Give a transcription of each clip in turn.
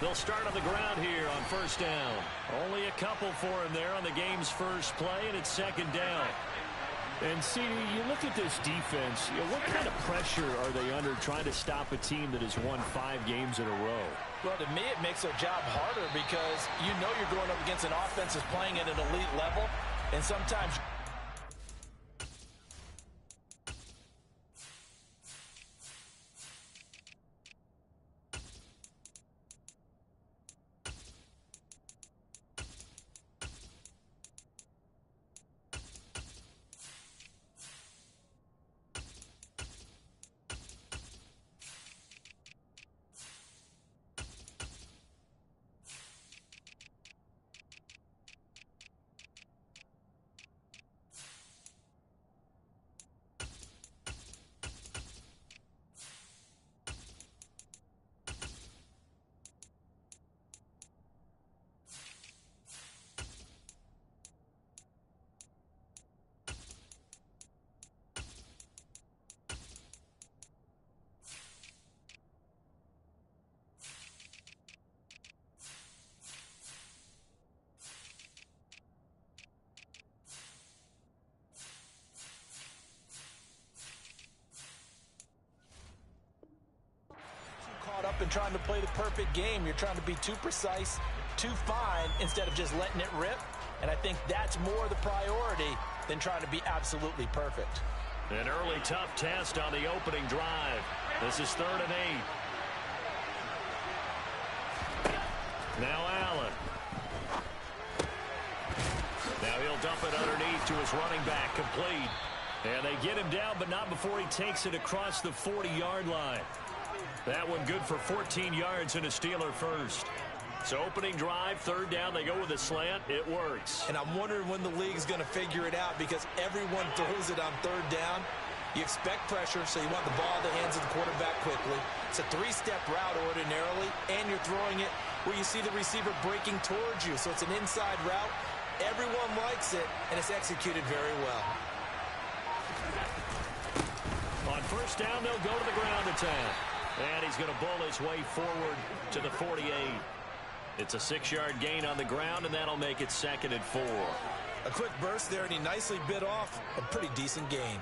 They'll start on the ground here on first down. Only a couple for him there on the game's first play, and it's second down. And, CD, you look at this defense, what kind of pressure are they under trying to stop a team that has won 5 games in a row? Well, to me, it makes their job harder because you know you're going up against an offense that's playing at an elite level, and sometimes up and trying to play the perfect game. You're trying to be too precise, too fine, instead of just letting it rip. And I think that's more the priority than trying to be absolutely perfect. An early tough test on the opening drive. This is 3rd and 8. Now Allen. Now he'll dump it underneath to his running back, complete. And they get him down, but not before he takes it across the 40-yard line. That one good for 14 yards and a Steeler first. So opening drive, 3rd down, they go with a slant. It works. And I'm wondering when the league's going to figure it out because everyone throws it on 3rd down. You expect pressure, so you want the ball in the hands of the quarterback quickly. It's a 3-step route ordinarily, and you're throwing it where you see the receiver breaking towards you. So it's an inside route. Everyone likes it, and it's executed very well. On first down, they'll go to the ground attack. And he's going to bull his way forward to the 48. It's a 6-yard gain on the ground, and that'll make it 2nd and 4. A quick burst there, and he nicely bit off a pretty decent gain.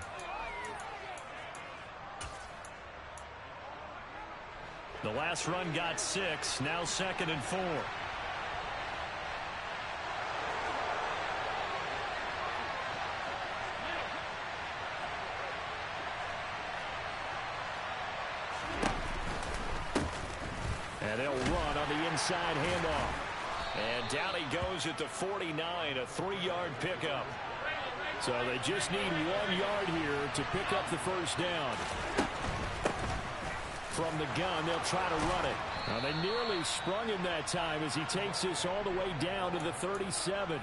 The last run got 6, now 2nd and 4. And they'll run on the inside handoff. And down he goes at the 49, a 3-yard pickup. So they just need 1 yard here to pick up the first down. From the gun, they'll try to run it. Now they nearly sprung him that time as he takes this all the way down to the 37.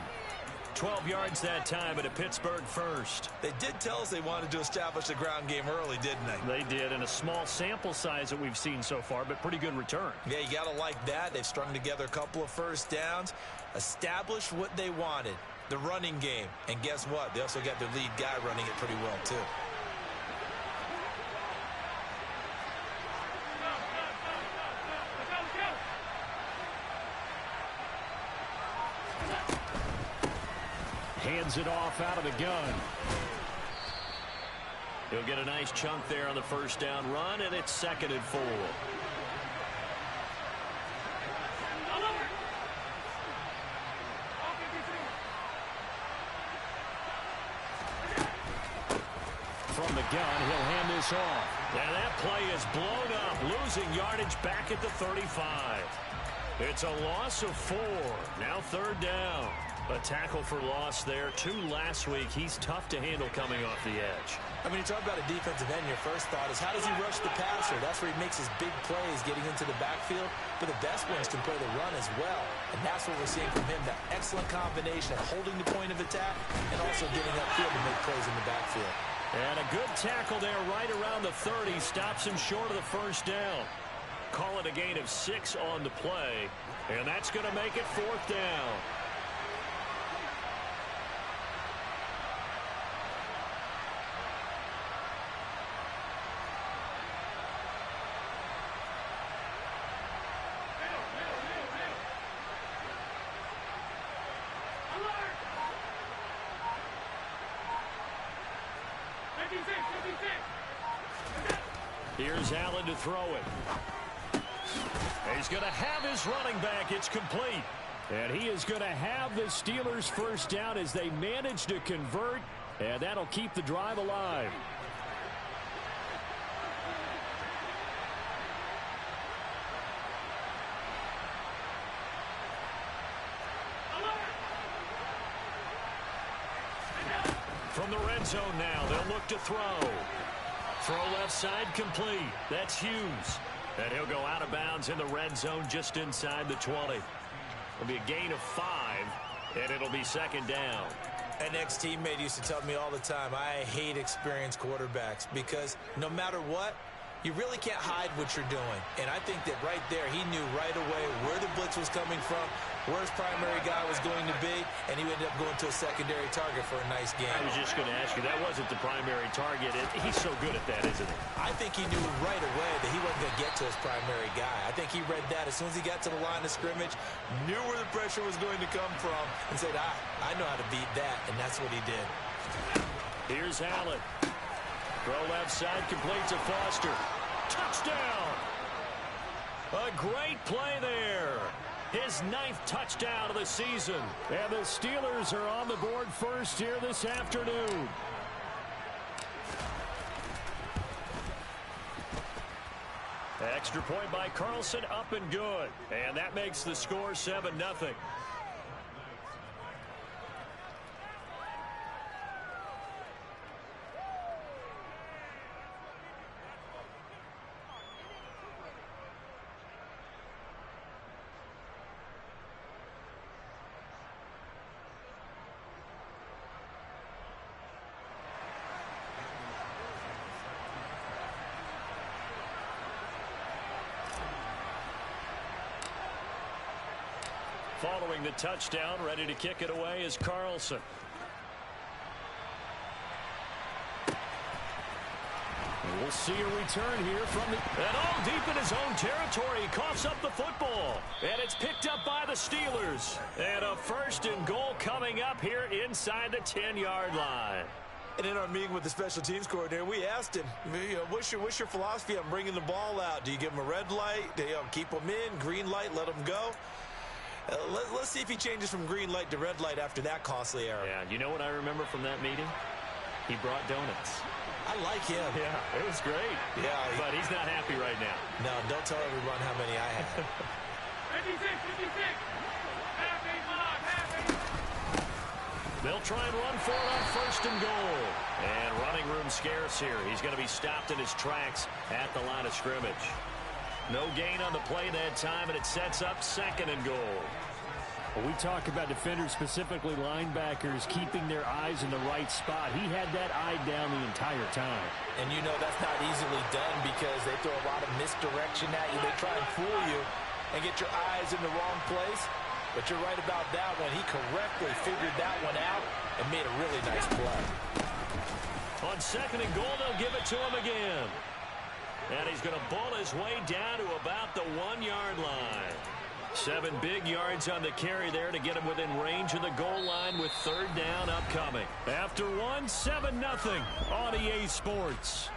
12 yards that time, and a Pittsburgh first. They did tell us they wanted to establish the ground game early, didn't they? They did, in a small sample size that we've seen so far, but pretty good return. Yeah, you got to like that. They've strung together a couple of first downs, established what they wanted, the running game. And guess what? They also got their lead guy running it pretty well, too. Hands it off out of the gun. He'll get a nice chunk there on the first down run, and it's 2nd and 4. From the gun, he'll hand this off. And that play is blown up, losing yardage back at the 35. It's a loss of 4. Now 3rd down. A tackle for loss there. 2 last week. He's tough to handle coming off the edge. I mean, you talk about a defensive end, your first thought is how does he rush the passer? That's where he makes his big plays getting into the backfield. But the best ones can play the run as well. And that's what we're seeing from him, that excellent combination of holding the point of attack and also getting upfield to make plays in the backfield. And a good tackle there right around the 30. Stops him short of the first down. Call it a gain of 6 on the play. And that's going to make it 4th down. Here's Allen to throw it. He's going to have his running back. It's complete. And he is going to have the Steelers first down as they manage to convert, and that'll keep the drive alive. From the red zone now, they'll look to throw. Throw left side complete. That's Hughes. And he'll go out of bounds in the red zone just inside the 20. It'll be a gain of 5, and it'll be second down. An ex-teammate used to tell me all the time, I hate experienced quarterbacks because no matter what, you really can't hide what you're doing. And I think that right there, he knew right away where the blitz was coming from, where his primary guy was going to be, and he ended up going to a secondary target for a nice game. I was just going to ask you, that wasn't the primary target. He's so good at that, isn't he? I think he knew right away that he wasn't going to get to his primary guy. I think he read that as soon as he got to the line of scrimmage, knew where the pressure was going to come from, and said, I know how to beat that, and that's what he did. Here's Allen. Throw left side, complete to Foster. Touchdown! A great play there. His 9th touchdown of the season. And the Steelers are on the board first here this afternoon. Extra point by Carlson, up and good. And that makes the score 7-0. Following the touchdown, ready to kick it away is Carlson. We'll see a return here from the... And all deep in his own territory, he coughs up the football. And it's picked up by the Steelers. And a 1st and goal coming up here inside the 10-yard line. And in our meeting with the special teams coordinator, we asked him, what's your philosophy on bringing the ball out? Do you give him a red light? Do you keep him in? Green light, let him go? Let's see if he changes from green light to red light after that costly error. Yeah, you know what I remember from that meeting? He brought donuts. I like him. Yeah, it was great. Yeah. But he's not happy right now. No, don't tell everyone how many I had. 56, 56. They'll try and run for it on 1st and goal. And running room scarce here. He's going to be stopped in his tracks at the line of scrimmage. No gain on the play that time, and it sets up 2nd and goal. Well, we talk about defenders, specifically linebackers, keeping their eyes in the right spot. He had that eye down the entire time. And you know that's not easily done because they throw a lot of misdirection at you. They try and fool you and get your eyes in the wrong place. But you're right about that one. He correctly figured that one out and made a really nice play. On 2nd and goal, they'll give it to him again. And he's going to bull his way down to about the 1-yard line. 7 big yards on the carry there to get him within range of the goal line with 3rd down upcoming. After 7-0 on EA Sports.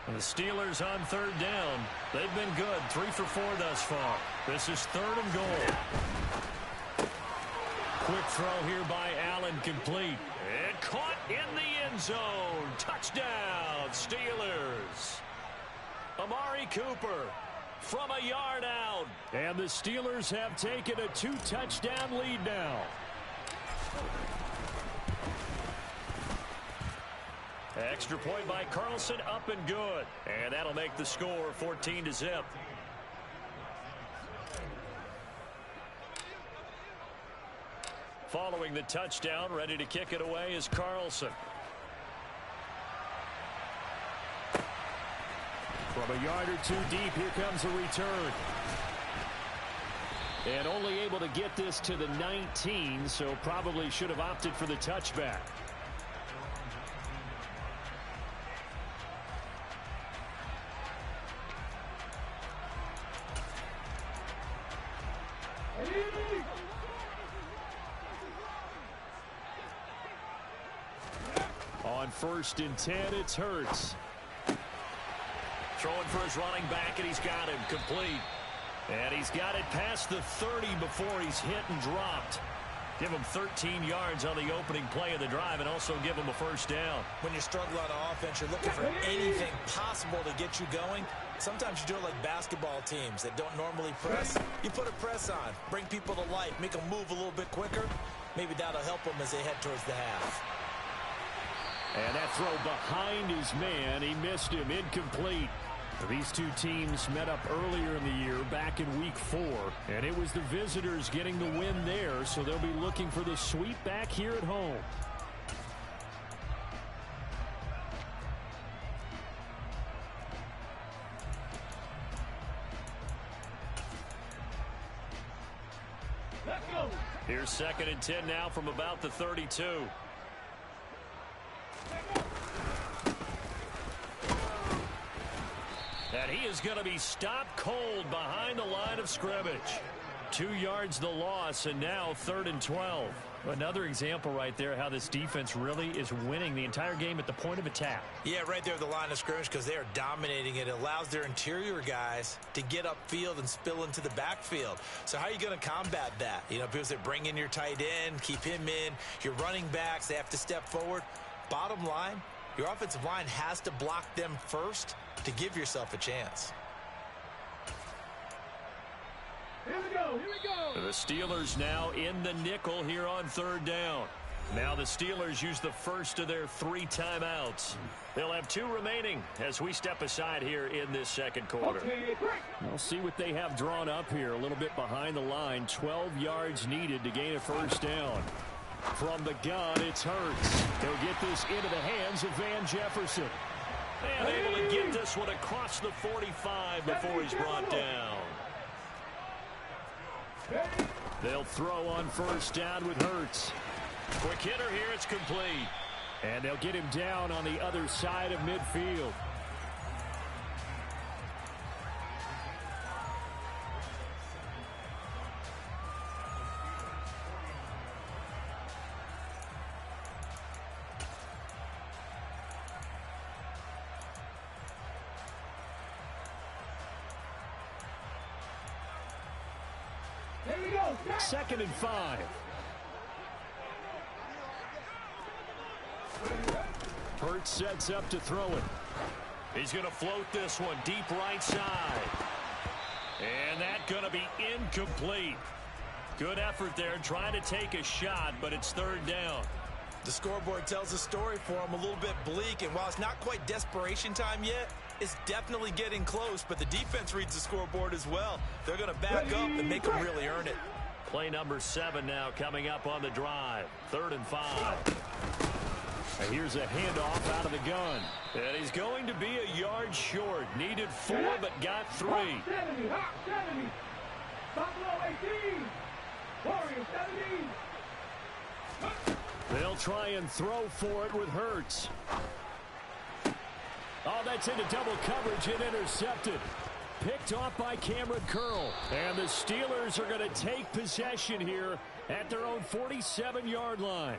The Steelers on 3rd down. They've been good. 3 for 4 thus far. This is 3rd and goal. Quick throw here by Allen, complete. And caught in the end zone. Touchdown, Steelers. Amari Cooper from a yard out. And the Steelers have taken a 2-touchdown lead now. Extra point by Carlson, up and good. And that'll make the score 14-0. Following the touchdown, ready to kick it away is Carlson. From a yard or two deep, here comes a return. And only able to get this to the 19, so probably should have opted for the touchback. On 1st and 10, it's Hurts. Throwing for his running back, and he's got him complete. And he's got it past the 30 before he's hit and dropped. Give him 13 yards on the opening play of the drive and also give him a first down. When you struggle on offense, you're looking for anything possible to get you going. Sometimes you do it like basketball teams that don't normally press. You put a press on, bring people to life, make them move a little bit quicker. Maybe that'll help them as they head towards the half. And that throw behind his man, he missed him, incomplete. These two teams met up earlier in the year, back in week 4, and it was the visitors getting the win there, so they'll be looking for the sweep back here at home. Let's go. Here's 2nd and 10 now from about the 32. And he is going to be stopped cold behind the line of scrimmage. 2 yards the loss, and now 3rd and 12. Another example right there how this defense really is winning the entire game at the point of attack. Yeah, right there at the line of scrimmage because they are dominating it. It allows their interior guys to get upfield and spill into the backfield. So how are you going to combat that? You know, because they bring in your tight end, keep him in. Your running backs, they have to step forward. Bottom line, your offensive line has to block them first to give yourself a chance. Here we go. Here we go. The Steelers now in the nickel here on 3rd down. Now the Steelers use the first of their 3 timeouts. They'll have 2 remaining as we step aside here in this 2nd quarter. Okay, break. We'll see what they have drawn up here a little bit behind the line. 12 yards needed to gain a first down. From the gun, it's Hurts. They'll get this into the hands of Van Jefferson. And able to get this one across the 45 before he's brought down. They'll throw on 1st down with Hurts. Quick hitter here, it's complete. And they'll get him down on the other side of midfield. Here we go. 2nd and 5. Hurts sets up to throw it. He's going to float this one deep right side. And that's going to be incomplete. Good effort there trying to take a shot, but it's 3rd down. The scoreboard tells a story for them, a little bit bleak, and while it's not quite desperation time yet, it's definitely getting close, but the defense reads the scoreboard as well. They're going to back up and make them really earn it. Play number 7 now coming up on the drive. 3rd and 5. And here's a handoff out of the gun. And he's going to be a yard short. Needed 4, but got 3. Hawk 70. Hawk 70. Buffalo 18. Warriors 17. They'll try and throw for it with Hurts. Oh, that's into double coverage and intercepted. Picked off by Cameron Curl. And the Steelers are going to take possession here at their own 47-yard line.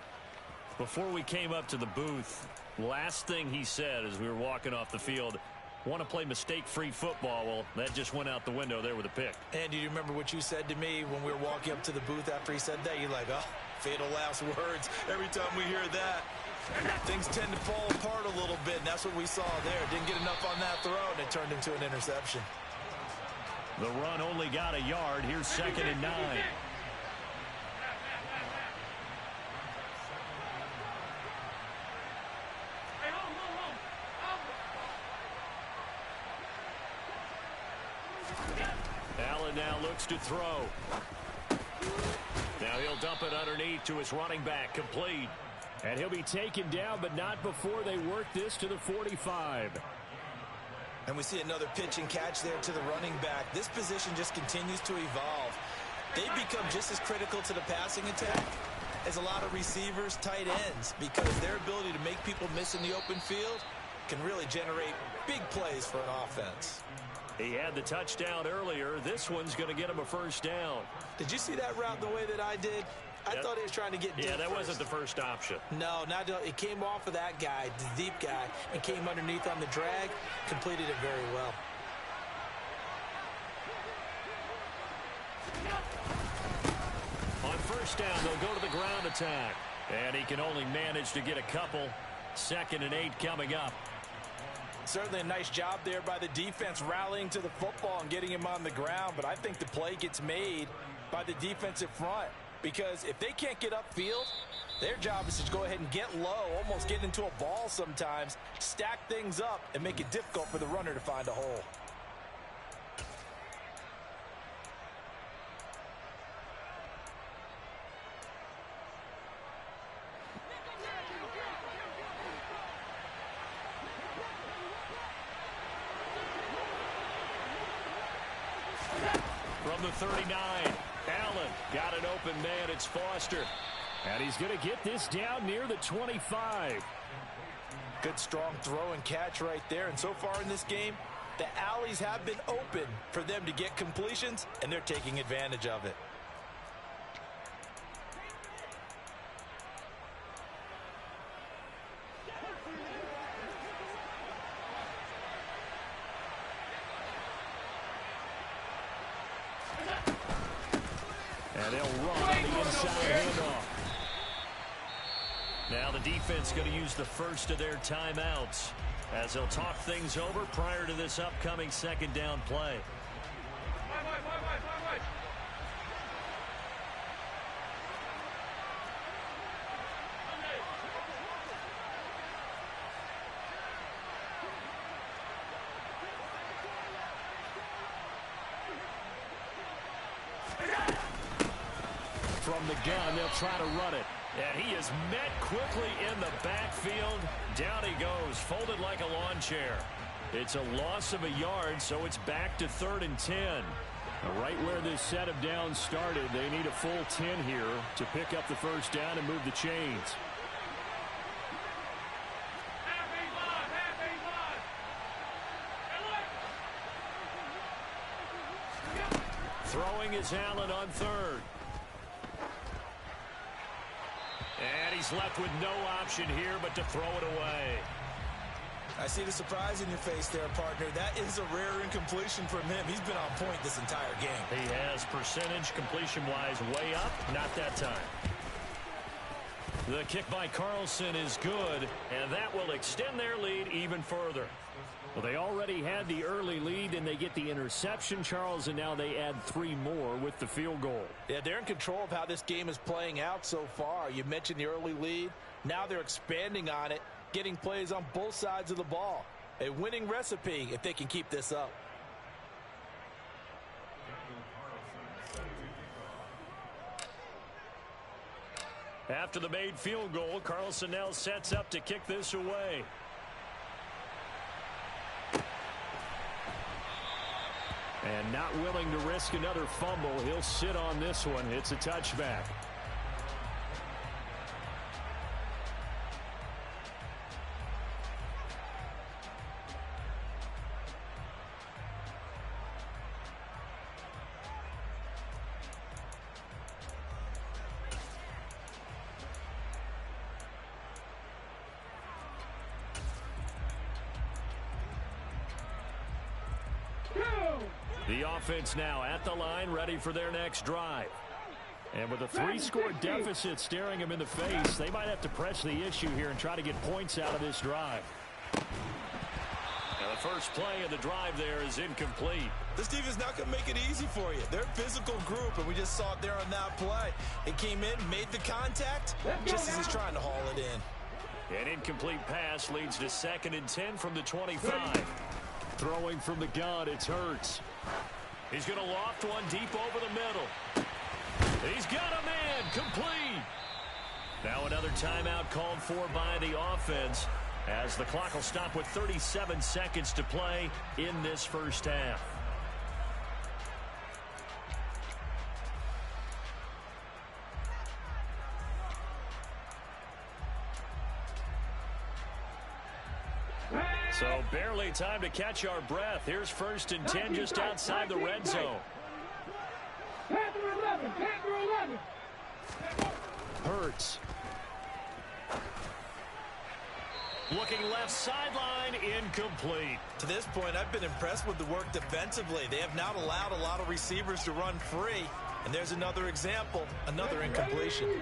Before we came up to the booth, last thing he said as we were walking off the field, want to play mistake-free football. Well, that just went out the window there with a pick. And do you remember what you said to me when we were walking up to the booth after he said that? You're like, oh, fatal last words. Every time we hear that, things tend to fall apart a little bit, and that's what we saw there. Didn't get enough on that throw, and it turned into an interception. The run only got a yard. Here's 2nd and 9. Allen now looks to throw. Now he'll dump it underneath to his running back, complete. And he'll be taken down, but not before they work this to the 45. And we see another pitch and catch there to the running back. This position just continues to evolve. They become just as critical to the passing attack as a lot of receivers, tight ends, because their ability to make people miss in the open field can really generate big plays for an offense. He had the touchdown earlier. This one's going to get him a first down. Did you see that route the way that I did? I thought he was trying to get deep. Yeah, that first. wasn't the first option. No, not it came off of that guy, the deep guy, and came underneath on the drag, completed it very well. On first down, they'll go to the ground attack. And he can only manage to get a couple. 2nd and 8 coming up. Certainly a nice job there by the defense rallying to the football and getting him on the ground, but I think the play gets made by the defensive front because if they can't get upfield, their job is to go ahead and get low, almost get into a ball sometimes, stack things up, and make it difficult for the runner to find a hole. From the 39, Allen got an open man. It's Foster. And he's going to get this down near the 25. Good strong throw and catch right there. And so far in this game, the alleys have been open for them to get completions, and they're taking advantage of it. And they'll run on the inside handoff. Now the defense going to use the first of their timeouts as they'll talk things over prior to this upcoming 2nd down play. From the gun, they'll try to run it. And he is met quickly in the backfield. Down he goes, folded like a lawn chair. It's a loss of a yard, so it's back to 3rd and 10. Right where this set of downs started, they need a full 10 here to pick up the first down and move the chains. Throwing is Allen on 3rd. And he's left with no option here but to throw it away. I see the surprise in your face there, partner. That is a rare incompletion from him. He's been on point this entire game. He has percentage completion-wise way up. Not that time. The kick by Carlson is good, and that will extend their lead even further. Well, they already had the early lead, and they get the interception, Charles, and now they add 3 more with the field goal. Yeah, they're in control of how this game is playing out so far. You mentioned the early lead. Now they're expanding on it, getting plays on both sides of the ball. A winning recipe if they can keep this up. After the made field goal, Carlson now sets up to kick this away. And not willing to risk another fumble. He'll sit on this one. It's a touchback. The offense now at the line, ready for their next drive. And with a 3-score deficit staring them in the face, they might have to press the issue here and try to get points out of this drive. Now the first play of the drive there is incomplete. This defense not going to make it easy for you. They're a physical group, and we just saw it there on that play. It came in, made the contact, just as he's trying to haul it in. An incomplete pass leads to 2nd and 10 from the 25. Throwing from the gun, it's Hurts. He's going to loft one deep over the middle. He's got a man, complete. Now another timeout called for by the offense. as the clock will stop with 37 seconds to play in this first half. So barely time to catch our breath. Here's 1st and 10 just outside the red zone. Panther 11, Panther 11. Hurts. Looking left sideline, incomplete. To this point, I've been impressed with the work defensively. They have not allowed a lot of receivers to run free. And there's another example, another incompletion.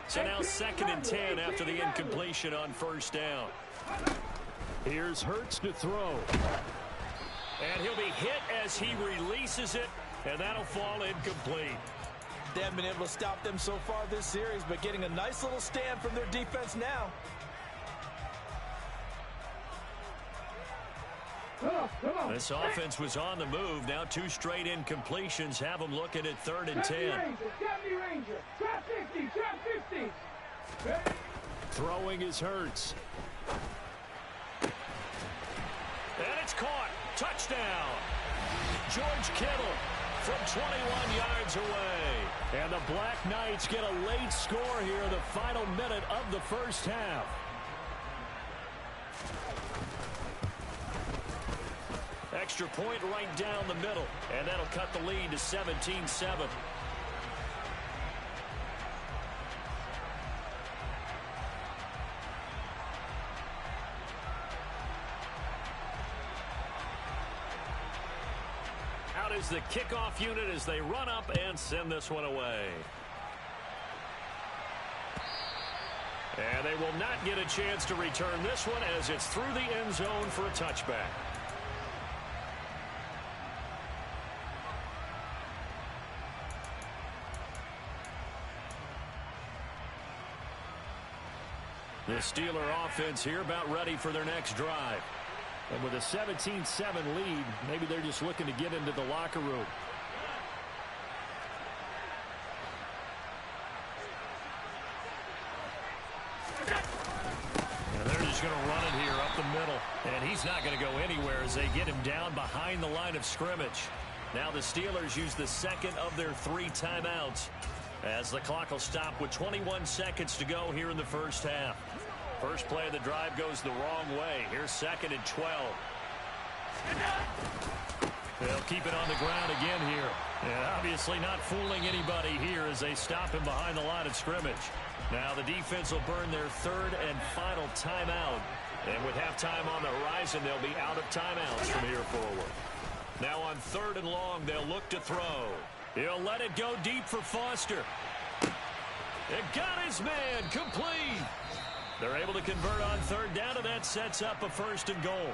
So now 2nd and 10 after the incompletion on 1st down. Here's Hurts to throw. And he'll be hit as he releases it, and that'll fall incomplete. They haven't been able to stop them so far this series, but getting a nice little stand from their defense now. Come on. This offense was on the move. Now 2 straight incompletions have them looking at 3rd and 10. Ranger. Drop 50, drop 50. Throwing is Hurts. And it's caught. Touchdown. George Kittle from 21 yards away. And the Black Knights get a late score here in the final minute of the first half. Extra point right down the middle. And that'll cut the lead to 17-7. Out is the kickoff unit as they run up and send this one away. And they will not get a chance to return this one as it's through the end zone for a touchback. The Steeler offense here about ready for their next drive. And with a 17-7 lead, maybe they're just looking to get into the locker room. And they're just going to run it here up the middle. And he's not going to go anywhere as they get him down behind the line of scrimmage. Now the Steelers use the 2nd of their 3 timeouts as the clock will stop with 21 seconds to go here in the first half. First play of the drive goes the wrong way. Here's 2nd and 12. They'll keep it on the ground again here. And obviously not fooling anybody here as they stop him behind the line of scrimmage. Now the defense will burn their 3rd and final timeout. And with halftime on the horizon, they'll be out of timeouts from here forward. Now on 3rd and long, they'll look to throw. He'll let it go deep for Foster. It got his man complete. They're able to convert on 3rd down, and that sets up a 1st and goal.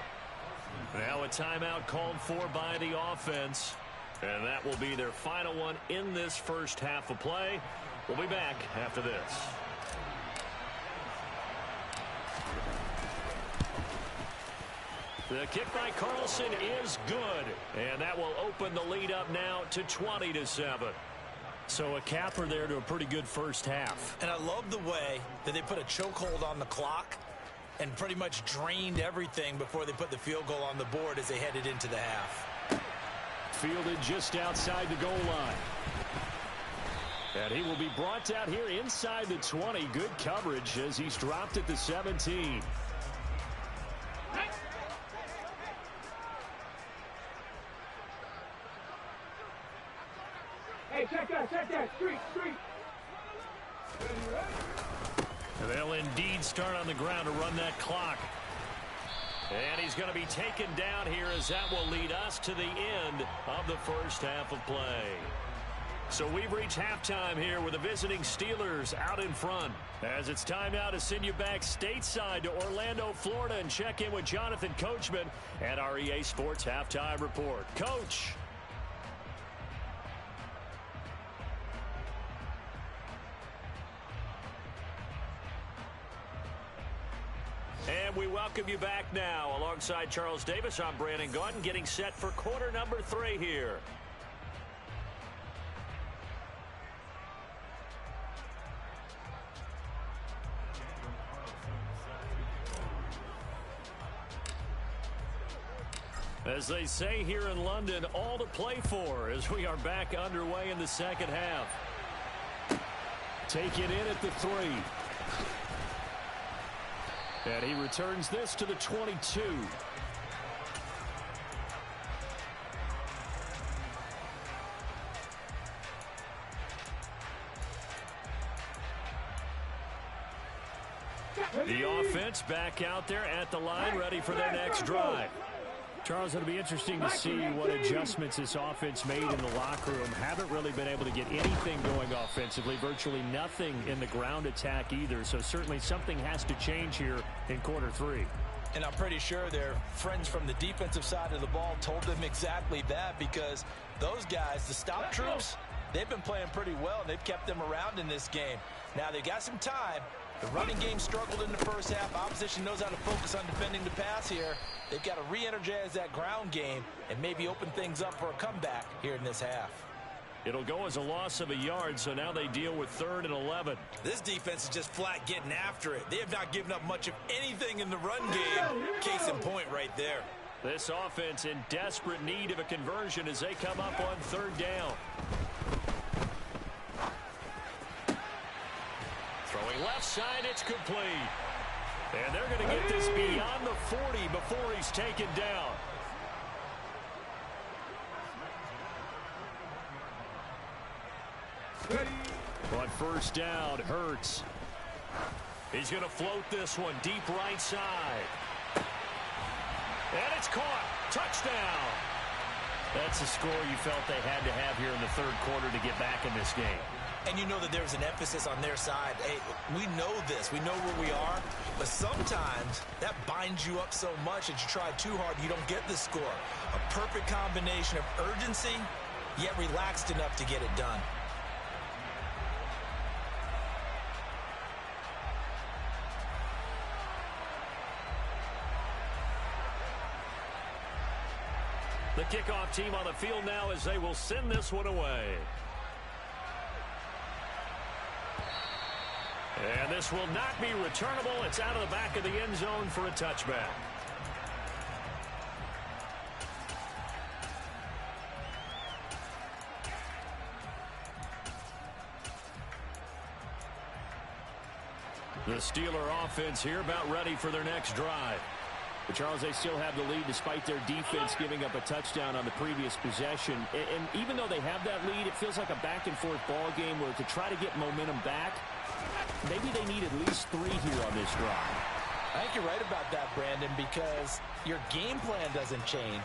Now a timeout called for by the offense. And that will be their final one in this first half of play. We'll be back after this. The kick by Carlson is good. And that will open the lead up now to 20-7. So a capper there to a pretty good first half. And I love the way that they put a chokehold on the clock and pretty much drained everything before they put the field goal on the board as they headed into the half. Fielded just outside the goal line. And he will be brought down here inside the 20. Good coverage as he's dropped at the 17. Hey, check that, street. They'll indeed start on the ground to run that clock. And he's going to be taken down here as that will lead us to the end of the first half of play. So we've reached halftime here with the visiting Steelers out in front. As it's time now to send you back stateside to Orlando, Florida, and check in with Jonathan Coachman at our EA Sports Halftime Report. Coach. And we welcome you back now. Alongside Charles Davis, I'm Brandon Gaudin, getting set for quarter number 3 here. As they say here in London, all to play for as we are back underway in the second half. Take it in at the 3. And he returns this to the 22. The offense back out there at the line, ready for their next drive. Charles, it'll be interesting to see what adjustments this offense made in the locker room. Haven't really been able to get anything going offensively, virtually nothing in the ground attack either. So certainly something has to change here in quarter 3. And I'm pretty sure their friends from the defensive side of the ball told them exactly that, because those guys, the stop troops, they've been playing pretty well, and they've kept them around in this game. Now, they've got some time. The running game struggled in the first half. Opposition knows how to focus on defending the pass here. They've got to re-energize that ground game and maybe open things up for a comeback here in this half. It'll go as a loss of a yard, so now they deal with 3rd and 11. This defense is just flat getting after it. They have not given up much of anything in the run game. Case in point right there. This offense in desperate need of a conversion as they come up on 3rd down. Throwing left side, it's complete. And they're going to get this beyond the 40 before he's taken down. On 1st down, Hurts. He's going to float this one deep right side. And it's caught. Touchdown. That's the score you felt they had to have here in the 3rd quarter to get back in this game. And you know that there's an emphasis on their side. Hey, we know this. We know where we are. But sometimes that binds you up so much that you try too hard, you don't get the score. A perfect combination of urgency, yet relaxed enough to get it done. The kickoff team on the field now as they will send this one away. And this will not be returnable. It's out of the back of the end zone for a touchback. The Steeler offense here about ready for their next drive. But Charles, they still have the lead despite their defense giving up a touchdown on the previous possession. And even though they have that lead, it feels like a back-and-forth ball game where to try to get momentum back, maybe they need at least 3 here on this drive. I think you're right about that, Brandon, because your game plan doesn't change.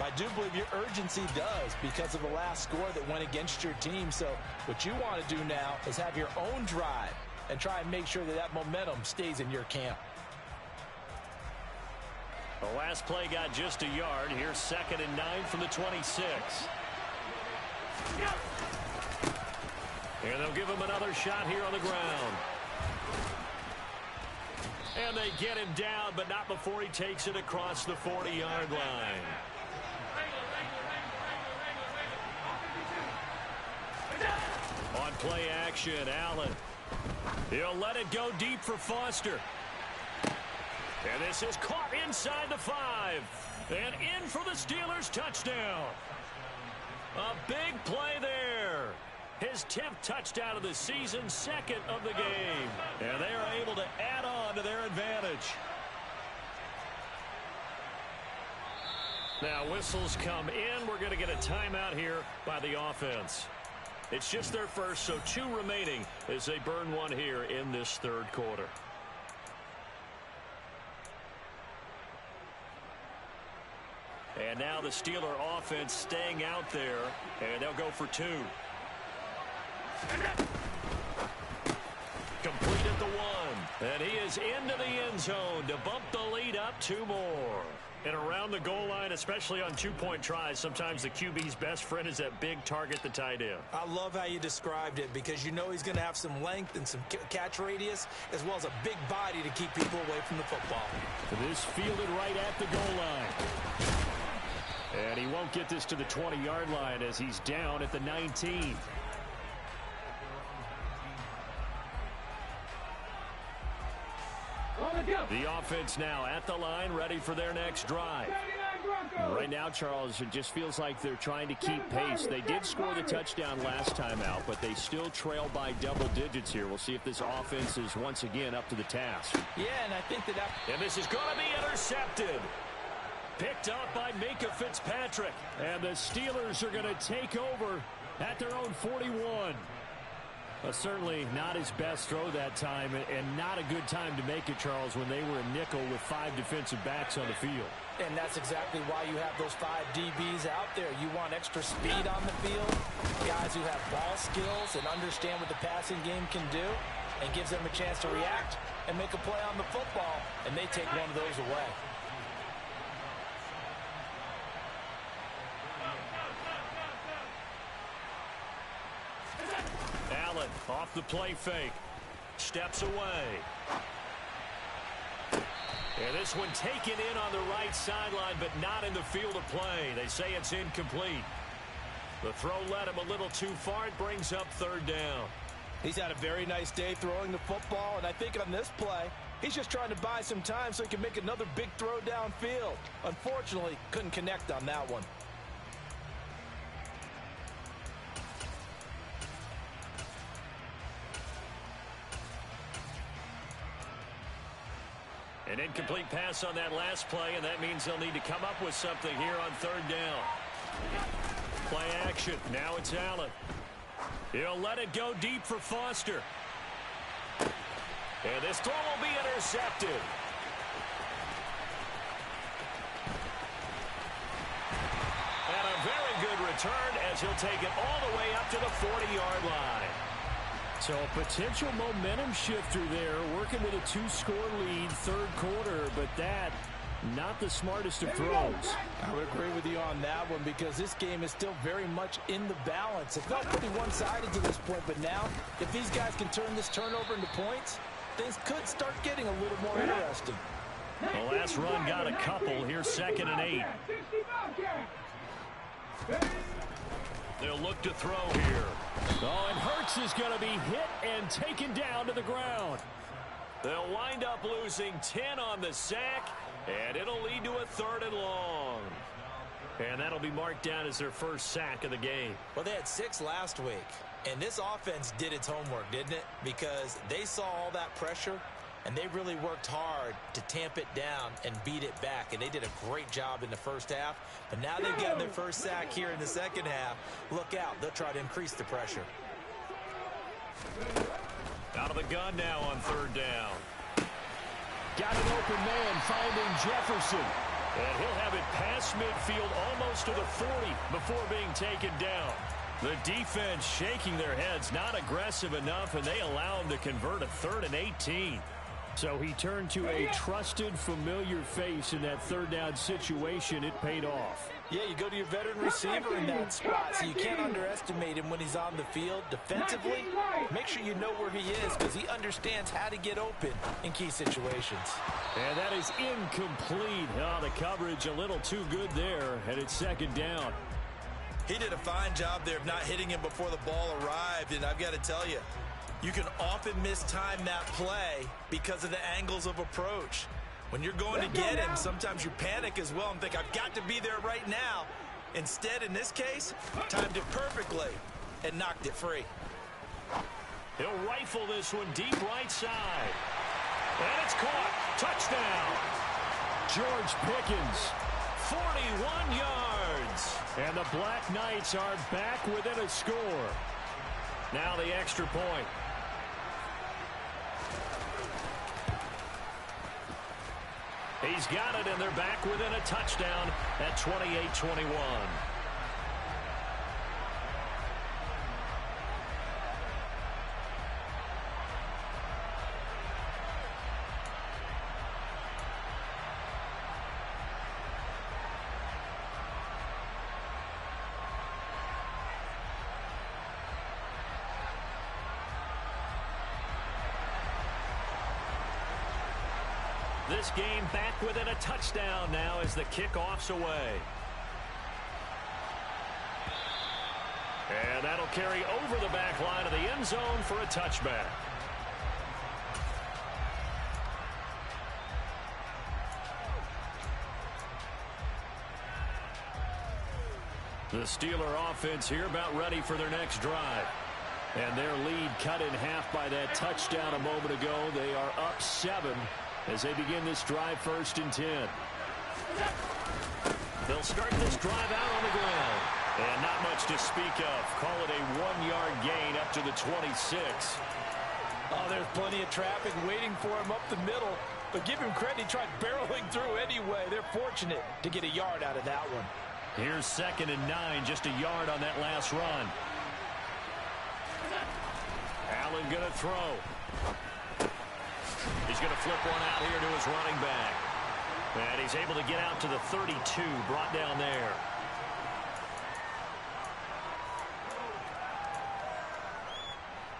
I do believe your urgency does because of the last score that went against your team. So what you want to do now is have your own drive and try and make sure that that momentum stays in your camp. The last play got just a yard. Here's 2nd and 9 from the 26. And they'll give him another shot here on the ground. And they get him down, but not before he takes it across the 40-yard line. On play action, Allen. He'll let it go deep for Foster. And this is caught inside the 5. And in for the Steelers' touchdown. A big play there. His 10th touchdown of the season, 2nd of the game. And they are able to add on to their advantage. Now whistles come in. We're going to get a timeout here by the offense. It's just their first, so 2 remaining as they burn one here in this 3rd quarter. And now the Steeler offense staying out there, and they'll go for 2. Complete at the 1. And he is into the end zone to bump the lead up 2 more. And around the goal line, especially on 2-point tries, sometimes the QB's best friend is that big target, the tight end. I love how you described it because you know he's going to have some length and some catch radius as well as a big body to keep people away from the football. This fielded right at the goal line. And he won't get this to the 20-yard line as he's down at the 19. The offense now at the line, ready for their next drive. Right now, Charles, it just feels like they're trying to keep pace. They did score the touchdown last time out, but they still trail by double digits here. We'll see if this offense is once again up to the task. Yeah, and I think that... And this is going to be intercepted. Picked up by Minka Fitzpatrick. And the Steelers are going to take over at their own 41. Certainly not his best throw that time, and not a good time to make it, Charles, when they were a nickel with 5 defensive backs on the field. And that's exactly why you have those 5 DBs out there. You want extra speed on the field, guys who have ball skills and understand what the passing game can do, and gives them a chance to react and make a play on the football, and they take one of those away. Allen off the play fake. Steps away. And this one taken in on the right sideline, but not in the field of play. They say it's incomplete. The throw led him a little too far. It brings up 3rd down. He's had a very nice day throwing the football, and I think on this play, he's just trying to buy some time so he can make another big throw downfield. Unfortunately, couldn't connect on that one. An incomplete pass on that last play, and that means they'll need to come up with something here on 3rd down. Play action. Now it's Allen. He'll let it go deep for Foster. And this throw will be intercepted. And a very good return as he'll take it all the way up to the 40-yard line. So a potential momentum shifter there, working with a 2-score lead, 3rd quarter, but that, not the smartest of throws. I would agree with you on that one because this game is still very much in the balance. It felt pretty one-sided to this point, but now, if these guys can turn this turnover into points, things could start getting a little more interesting. The last run got a couple. Here's 2nd and 8. They'll look to throw here. Oh, and Hurts is going to be hit and taken down to the ground. They'll wind up losing 10 on the sack, and it'll lead to a 3rd and long. And that'll be marked down as their first sack of the game. Well, they had 6 last week, and this offense did its homework, didn't it? Because they saw all that pressure, and they really worked hard to tamp it down and beat it back. And they did a great job in the first half. But now they've gotten their first sack here in the second half. Look out. They'll try to increase the pressure. Out of the gun now on 3rd down. Got an open man finding Jefferson. And he'll have it past midfield almost to the 40 before being taken down. The defense shaking their heads, not aggressive enough, and they allow him to convert a 3rd and 18. So he turned to a trusted, familiar face in that 3rd down situation. It paid off. Yeah, you go to your veteran receiver in that spot, so you can't underestimate him when he's on the field. Defensively, make sure you know where he is because he understands how to get open in key situations. And that is incomplete. Oh, the coverage a little too good there, and it's 2nd down. He did a fine job there of not hitting him before the ball arrived, and I've got to tell you, you can often mistime that play because of the angles of approach. When you're going to get him, sometimes you panic as well and think, I've got to be there right now. Instead, in this case, timed it perfectly and knocked it free. He'll rifle this one deep right side. And it's caught. Touchdown. George Pickens. 41 yards. And the Black Knights are back within a score. Now the extra point. He's got it, and they're back within a touchdown at 28-21. This game back within a touchdown now as the kickoff's away. And that'll carry over the back line of the end zone for a touchback. The Steeler offense here about ready for their next drive. And their lead cut in half by that touchdown a moment ago. They are up 7 as they begin this drive 1st and 10. They'll start this drive out on the ground. And not much to speak of. Call it a 1-yard gain up to the 26. Oh, there's plenty of traffic waiting for him up the middle. But give him credit, he tried barreling through anyway. They're fortunate to get a yard out of that one. Here's 2nd and 9, just a yard on that last run. Allen going to throw. He's going to flip one out here to his running back. And he's able to get out to the 32, brought down there.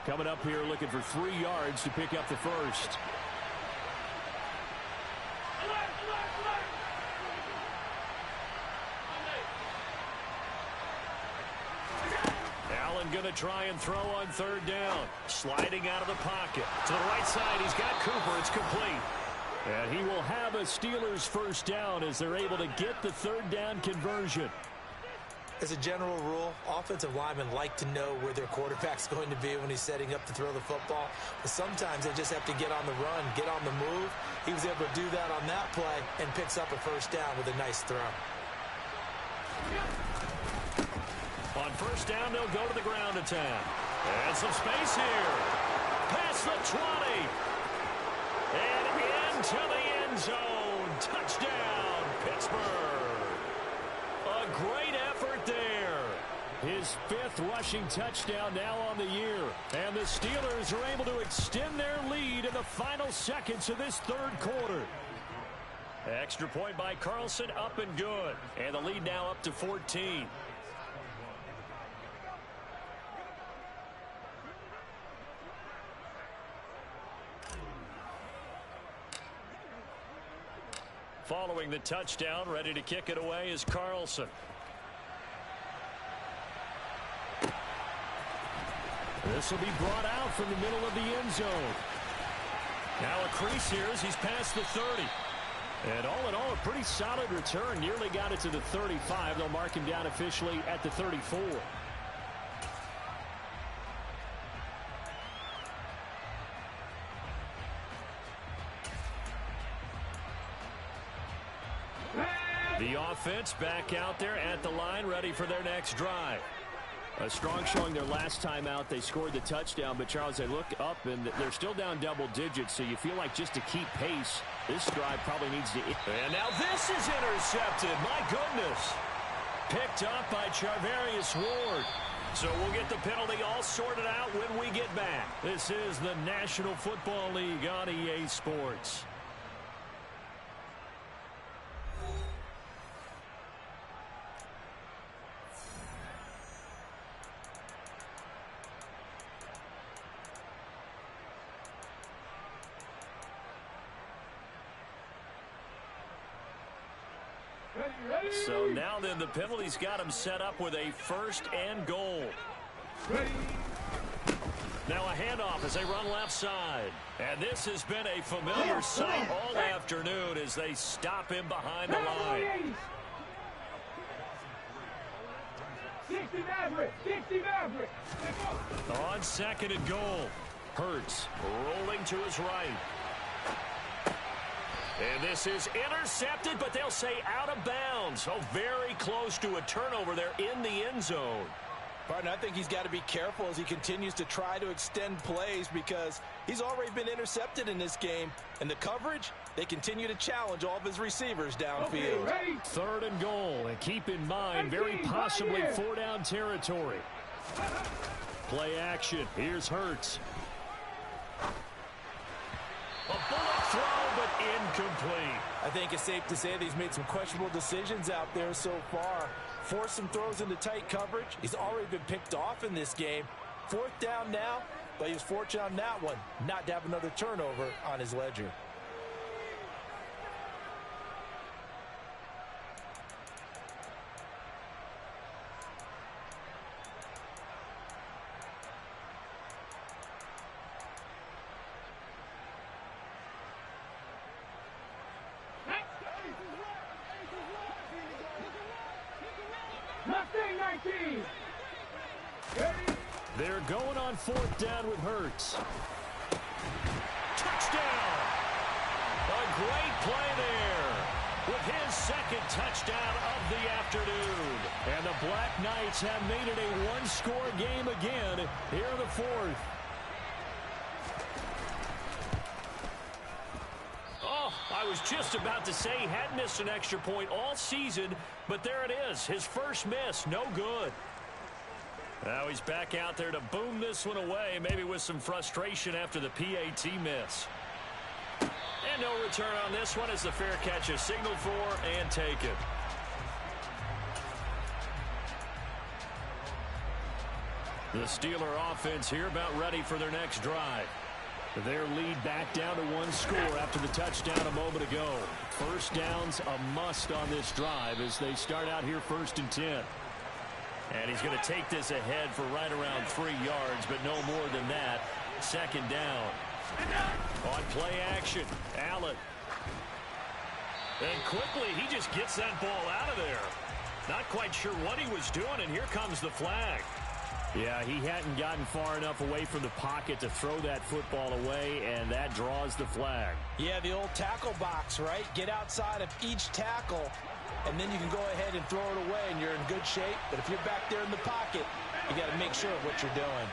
Coming up here looking for 3 yards to pick up the first. Allen going to try and throw on 3rd down. Sliding out of the pocket. To the right side, he's got Cooper. It's complete. And he will have a Steelers 1st down as they're able to get the 3rd down conversion. As a general rule, offensive linemen like to know where their quarterback's going to be when he's setting up to throw the football. But sometimes they just have to get on the run, get on the move. He was able to do that on that play and picks up a 1st down with a nice throw. On 1st down, they'll go to the ground attack. And some space here. Past the 20. And into the end zone. Touchdown, Pittsburgh. A great effort there. His 5th rushing touchdown now on the year. And the Steelers are able to extend their lead in the final seconds of this 3rd quarter. Extra point by Carlson, up and good. And the lead now up to 14. Following the touchdown, ready to kick it away is Carlson. This will be brought out from the middle of the end zone. Now a crease here as he's past the 30. And all in all, a pretty solid return. Nearly got it to the 35. They'll mark him down officially at the 34. The offense back out there at the line, ready for their next drive. A strong showing their last time out. They scored the touchdown, but Charles, they look up and they're still down double digits, so you feel like just to keep pace, this drive probably needs to... And now this is intercepted. My goodness. Picked up by Charvarius Ward. So we'll get the penalty all sorted out when we get back. This is the National Football League on EA Sports. So now then the penalty's got him set up with a 1st and goal. Now a handoff as they run left side. And this has been a familiar sight all afternoon as they stop him behind the line. 60 Maverick! 60 Maverick! On 2nd and goal. Hurts rolling to his right. And this is intercepted, but they'll say out of bounds. So very close to a turnover there in the end zone. Partner, I think he's got to be careful as he continues to try to extend plays because he's already been intercepted in this game. And the coverage, they continue to challenge all of his receivers downfield. Okay, 3rd and goal. And keep in mind, very possibly 4-down territory. Play action. Here's Hurts. A bullet throw, but incomplete. I think it's safe to say that he's made some questionable decisions out there so far. Forced some throws into tight coverage. He's already been picked off in this game. 4th down now, but he was fortunate on that one not to have another turnover on his ledger. Mustang 19. Ready? They're going on 4th down with Hurts. Touchdown! A great play there with his 2nd touchdown of the afternoon. And the Black Knights have made it a one-score game again here in the 4th. Oh, I was just about to say he hadn't missed an extra point all season, but there it is. His first miss, no good. Now he's back out there to boom this one away, maybe with some frustration after the PAT miss. And no return on this one as the fair catch is signaled for and taken. The Steeler offense here about ready for their next drive. Their lead back down to 1 score after the touchdown a moment ago. First down's a must on this drive as they start out here 1st and 10. And he's going to take this ahead for right around 3 yards, but no more than that. 2nd down. On play action, Allen. And quickly, he just gets that ball out of there. Not quite sure what he was doing, and here comes the flag. Yeah, he hadn't gotten far enough away from the pocket to throw that football away, and that draws the flag. Yeah, the old tackle box, right? Get outside of each tackle, and then you can go ahead and throw it away, and you're in good shape. But if you're back there in the pocket, you got to make sure of what you're doing.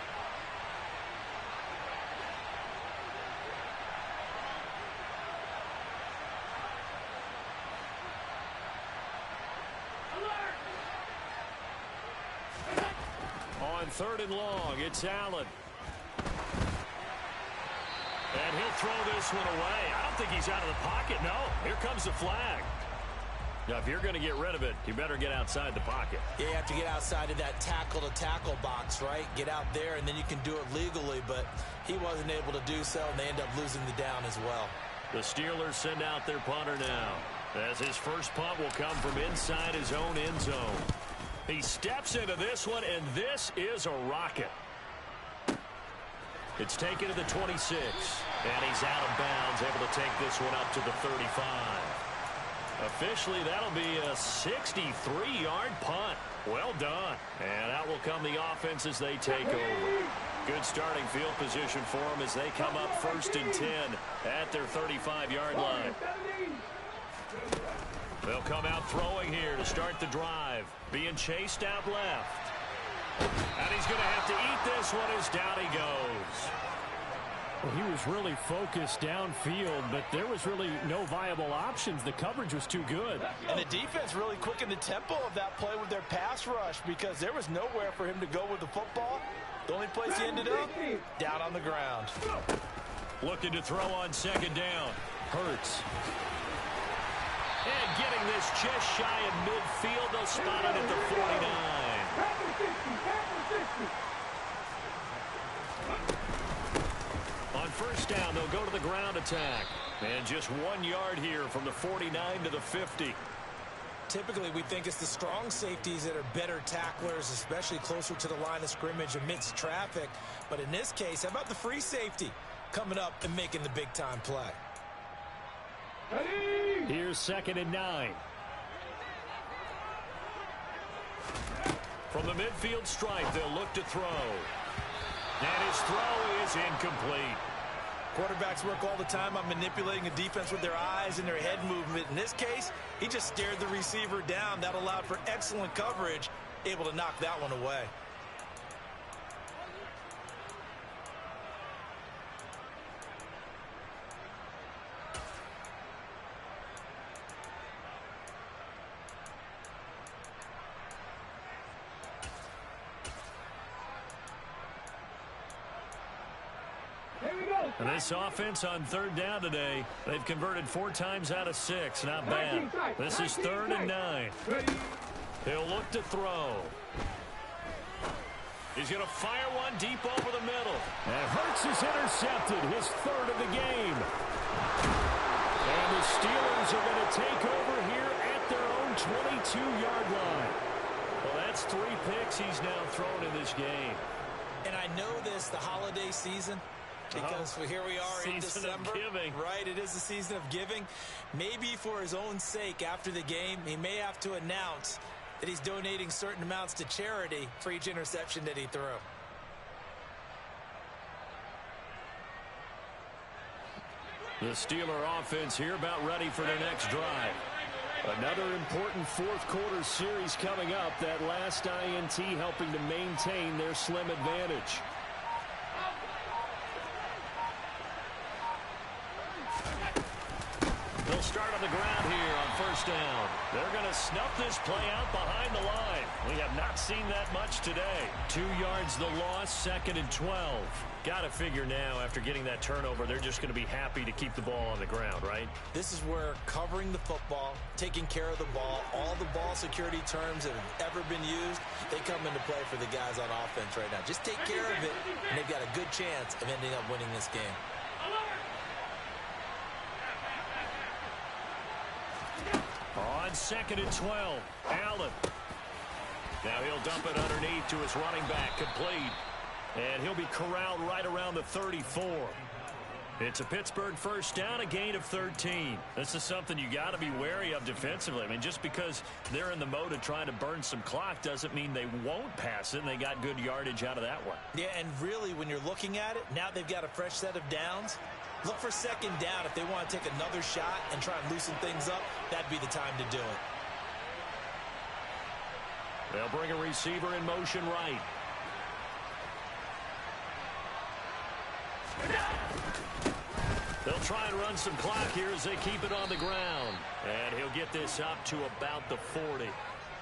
On 3rd and long, it's Allen. And he'll throw this one away. I don't think he's out of the pocket. No, here comes the flag. Now, if you're going to get rid of it, you better get outside the pocket. Yeah, you have to get outside of that tackle-to-tackle box, right? Get out there, and then you can do it legally, but he wasn't able to do so, and they end up losing the down as well. The Steelers send out their punter now, as his first punt will come from inside his own end zone. He steps into this one, and this is a rocket. It's taken to the 26, and he's out of bounds, able to take this one up to the 35. Officially, that'll be a 63-yard punt. Well done. And out will come the offense as they take over. Good starting field position for them as they come up 1st and 10 at their 35-yard line. They'll come out throwing here to start the drive. Being chased out left. And he's going to have to eat this one as down he goes. Well, he was really focused downfield, but there was really no viable options. The coverage was too good. And the defense really quickened the tempo of that play with their pass rush because there was nowhere for him to go with the football. The only place he ended up, down on the ground. Looking to throw on 2nd down. Hurts. And getting this just shy of midfield. They'll spot it at the 49. On 1st down, they'll go to the ground attack. And just 1 yard here from the 49 to the 50. Typically, we think it's the strong safeties that are better tacklers, especially closer to the line of scrimmage amidst traffic. But in this case, how about the free safety coming up and making the big-time play? Here's 2nd and 9. From the midfield stripe, they'll look to throw. And his throw is incomplete. Quarterbacks work all the time on manipulating a defense with their eyes and their head movement. In this case, he just stared the receiver down. That allowed for excellent coverage, able to knock that one away. And this offense on 3rd down today, they've converted 4 times out of 6. Not bad. This is 3rd and 9. He'll look to throw. He's going to fire one deep over the middle. And Hurts is intercepted, his 3rd of the game. And the Steelers are going to take over here at their own 22-yard line. Well, that's 3 picks he's now thrown in this game. And I know this, the holiday season, because here we are in December, right? It is the season of giving. Maybe for his own sake after the game, he may have to announce that he's donating certain amounts to charity for each interception that he threw. The Steeler offense here about ready for their next drive. Another important fourth quarter series coming up. That last INT helping to maintain their slim advantage. They'll start on the ground here on first down. They're going to snuff this play out behind the line. We have not seen that much today. 2 yards the loss, 2nd and 12. Got to figure now after getting that turnover, they're just going to be happy to keep the ball on the ground, right? This is where covering the football, taking care of the ball, all the ball security terms that have ever been used, they come into play for the guys on offense right now. Just take care of it, and they've got a good chance of ending up winning this game. On 2nd and 12, Allen. Now he'll dump it underneath to his running back, complete. And he'll be corralled right around the 34. It's a Pittsburgh first down, a gain of 13. This is something you got to be wary of defensively. I mean, just because they're in the mode of trying to burn some clock doesn't mean they won't pass it, and they got good yardage out of that one. Yeah, and really, when you're looking at it, now they've got a fresh set of downs. Look for second down if they want to take another shot and try and loosen things up. That'd be the time to do it. They'll bring a receiver in motion right. They'll try and run some clock here as they keep it on the ground. And he'll get this up to about the 40.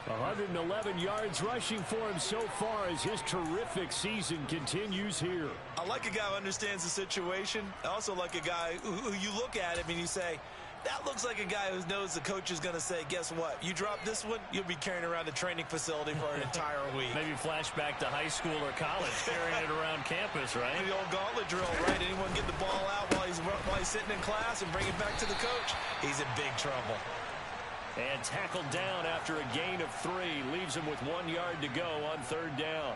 111 yards rushing for him so far as his terrific season continues here. I like a guy who understands the situation. I also like a guy who you look at him and you say, that looks like a guy who knows the coach is going to say, guess what? You drop this one, you'll be carrying around the training facility for an entire week. Maybe flashback to high school or college, carrying it around campus, right? The old gauntlet drill, right? Anyone get the ball out while he's sitting in class and bring it back to the coach? He's in big trouble. And tackled down after a gain of 3. Leaves him with 1 yard to go on third down.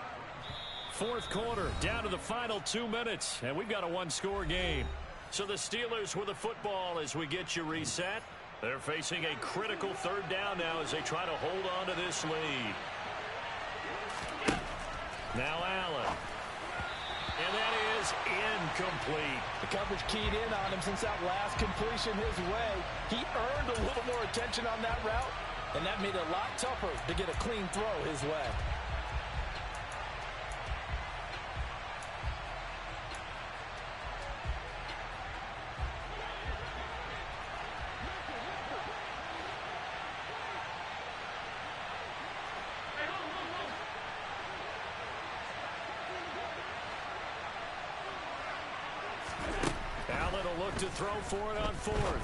Fourth quarter, down to the final 2 minutes. And we've got a one-score game. So the Steelers with the football as we get you reset. They're facing a critical third down now as they try to hold on to this lead. Now Allen. And that is incomplete. The coverage keyed in on him since that last completion his way. He earned a little more attention on that route, and that made it a lot tougher to get a clean throw his way. Look to throw for it on fourth.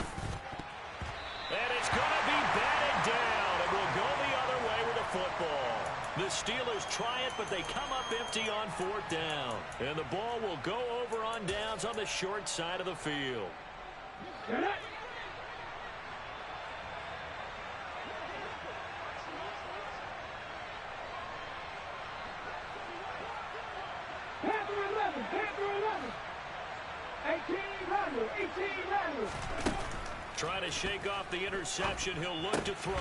And it's going to be batted down. It will go the other way with the football. The Steelers try it, but they come up empty on fourth down. And the ball will go over on downs on the short side of the field. Trying to shake off the interception. He'll look to throw.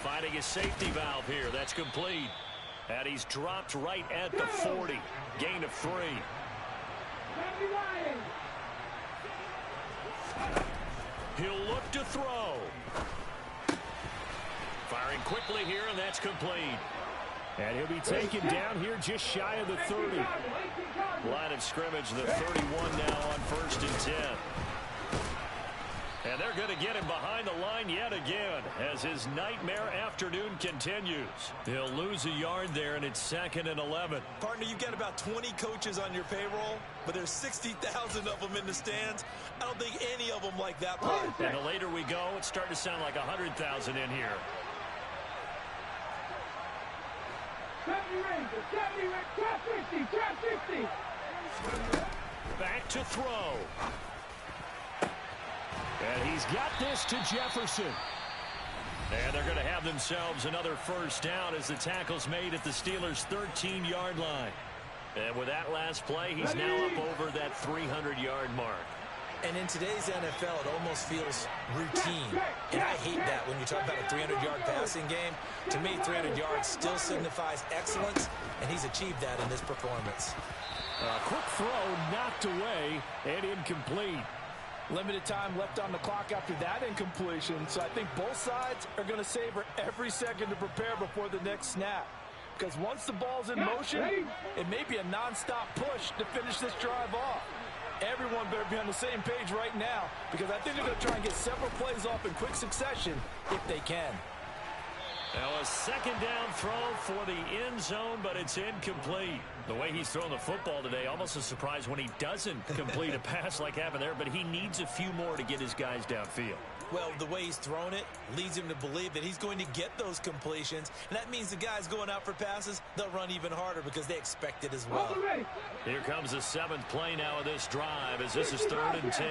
Finding his safety valve here. That's complete. And he's dropped right at the 40. Gain of 3. He'll look to throw. Firing quickly here, and that's complete. And he'll be taken down here just shy of the 30. Line of scrimmage, the 31 now on 1st and 10. And they're going to get him behind the line yet again as his nightmare afternoon continues. He'll lose a yard there, and it's 2nd and 11. Partner, you've got about 20 coaches on your payroll, but there's 60,000 of them in the stands. I don't think any of them like that part. And the later we go, it's starting to sound like 100,000 in here. 50. Back to throw. And he's got this to Jefferson. And they're going to have themselves another first down as the tackle's made at the Steelers' 13-yard line. And with that last play, he's now up over that 300-yard mark. And in today's NFL, it almost feels routine. And I hate that when you talk about a 300-yard passing game. To me, 300 yards still signifies excellence, and he's achieved that in this performance. A quick throw knocked away and incomplete. Limited time left on the clock after that incompletion, so I think both sides are going to savor every second to prepare before the next snap. Because once the ball's in motion, it may be a non-stop push to finish this drive off. Everyone better be on the same page right now, because I think they're going to try and get several plays off in quick succession if they can. Now a second down throw for the end zone, but it's incomplete. The way he's thrown the football today, almost a surprise when he doesn't complete a pass like happened there, but he needs a few more to get his guys downfield. Well, the way he's thrown it leads him to believe that he's going to get those completions, and that means the guys going out for passes, they'll run even harder because they expect it as well. Here comes the 7th play now of this drive as this is 3rd and 10.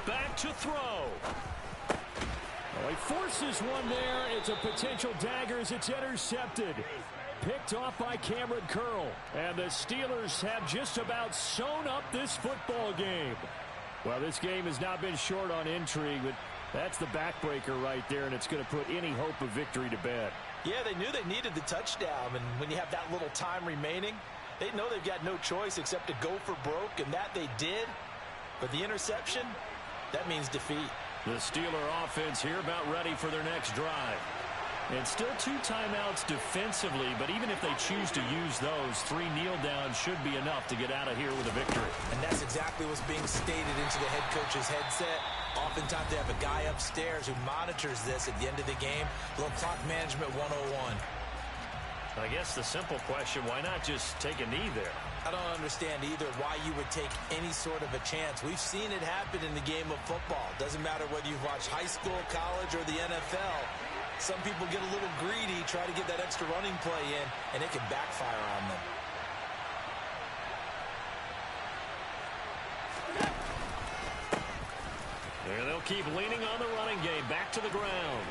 Back to throw. Well, he forces one there. It's a potential dagger as it's intercepted. Picked off by Cameron Curl. And the Steelers have just about sewn up this football game. Well, this game has not been short on intrigue, but that's the backbreaker right there, and it's going to put any hope of victory to bed. Yeah, they knew they needed the touchdown, and when you have that little time remaining, they know they've got no choice except to go for broke, and that they did. But the interception, that means defeat. The Steeler offense here about ready for their next drive. And still 2 timeouts defensively, but even if they choose to use those, 3 kneel downs should be enough to get out of here with a victory. And that's exactly what's being stated into the head coach's headset. Oftentimes they have a guy upstairs who monitors this at the end of the game. Little clock management 101. I guess the simple question, why not just take a knee there? I don't understand either why you would take any sort of a chance. We've seen it happen in the game of football. Doesn't matter whether you've watched high school, college, or the NFL. Some people get a little greedy, try to get that extra running play in, and it can backfire on them. And they'll keep leaning on the running game, back to the ground.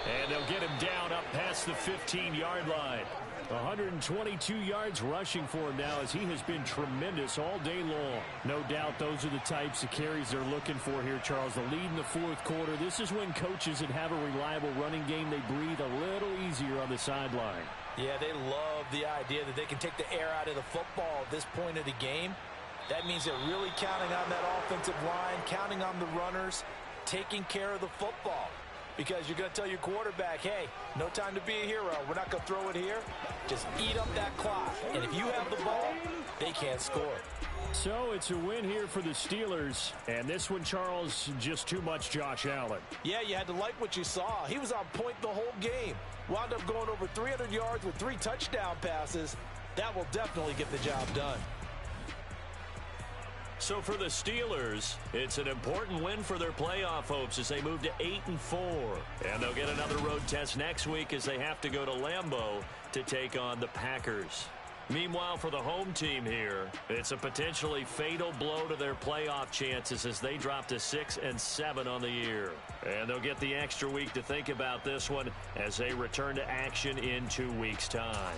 And they'll get him down up past the 15-yard line. 122 yards rushing for him now as he has been tremendous all day long. No doubt those are the types of carries they're looking for here, Charles. The lead in the 4th quarter. This is when coaches that have a reliable running game, they breathe a little easier on the sideline. Yeah, they love the idea that they can take the air out of the football at this point of the game. That means they're really counting on that offensive line, counting on the runners, taking care of the football. Because you're going to tell your quarterback, hey, no time to be a hero. We're not going to throw it here. Just eat up that clock. And if you have the ball, they can't score. So it's a win here for the Steelers. And this one, Charles, just too much Josh Allen. Yeah, you had to like what you saw. He was on point the whole game. Wound up going over 300 yards with 3 touchdown passes. That will definitely get the job done. So for the Steelers, it's an important win for their playoff hopes as they move to 8-4. And they'll get another road test next week as they have to go to Lambeau to take on the Packers. Meanwhile, for the home team here, it's a potentially fatal blow to their playoff chances as they drop to 6-7 on the year. And they'll get the extra week to think about this one as they return to action in 2 weeks' time.